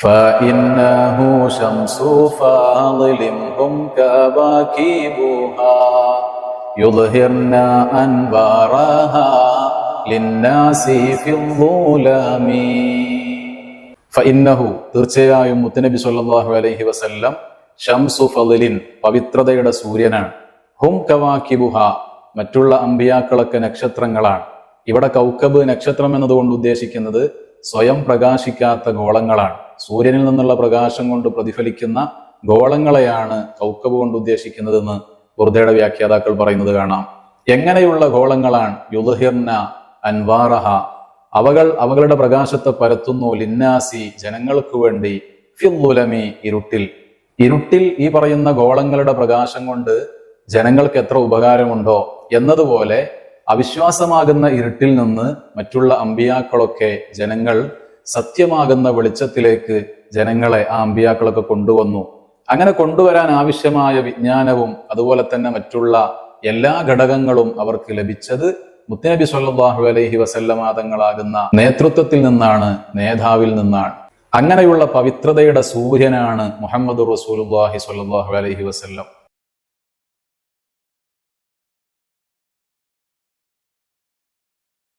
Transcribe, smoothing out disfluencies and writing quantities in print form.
فإنه شمس فاضل هم كواكبها يظهرن أنوارها للناس في الظلام. فإنه തീർച്ചയായും മുത്തനബി സല്ലല്ലാഹു അലൈഹി വസല്ലം ഷംസു ഫളിൻ പവിത്രതയുടെ സൂര്യനാണ്. ഹും കവാകിബുഹ മറ്റുള്ള അമ്പിയാക്കളൊക്കെ നക്ഷത്രങ്ങളാണ്. ഇവിടെ കൗക്കബ് നക്ഷത്രം എന്നതുകൊണ്ട് ഉദ്ദേശിക്കുന്നത് സ്വയം പ്രകാശിക്കാത്ത ഗോളങ്ങളാണ്. സൂര്യനിൽ നിന്നുള്ള പ്രകാശം കൊണ്ട് പ്രതിഫലിക്കുന്ന ഗോളങ്ങളെയാണ് കൗക്കബ് കൊണ്ട് ഉദ്ദേശിക്കുന്നതെന്ന് ബുർദയുടെ വ്യാഖ്യാതാക്കൾ പറയുന്നത് കാണാം. എങ്ങനെയുള്ള ഗോളങ്ങളാണ്? യുദ്ഹിർന അൻവാറഹ അവകളുടെ പ്രകാശത്തെ പരത്തുന്നു ലിന്നാസി ജനങ്ങൾക്ക് വേണ്ടി ഫിദ്ദുലമി ഇരുട്ടിൽ ഈ പറയുന്ന ഗോളങ്ങളുടെ പ്രകാശം കൊണ്ട് ജനങ്ങൾക്ക് എത്ര ഉപകാരമുണ്ടോ എന്നതുപോലെ അവിശ്വാസമാകുന്ന ഇരുട്ടിൽ നിന്ന് മറ്റുള്ള അമ്പിയാക്കളൊക്കെ ജനങ്ങൾ സത്യമാകുന്ന വെളിച്ചത്തിലേക്ക് ജനങ്ങളെ ആ അമ്പിയാക്കളൊക്കെ കൊണ്ടുവന്നു. അങ്ങനെ കൊണ്ടുവരാൻ ആവശ്യമായ വിജ്ഞാനവും അതുപോലെ തന്നെ മറ്റുള്ള എല്ലാ ഘടകങ്ങളും അവർക്ക് ലഭിച്ചത് മുത്തനബി സല്ലല്ലാഹു അലൈഹി വസല്ലമ തങ്ങളാകുന്ന നേതൃത്വത്തിൽ നിന്നാണ്, നേതാവിൽ നിന്നാണ്. അങ്ങനെയുള്ള പവിത്രതയുടെ സൂര്യനാണ് മുഹമ്മദ് റസൂലുള്ളാഹി സ്വല്ലല്ലാഹു അലൈഹി വസല്ലം.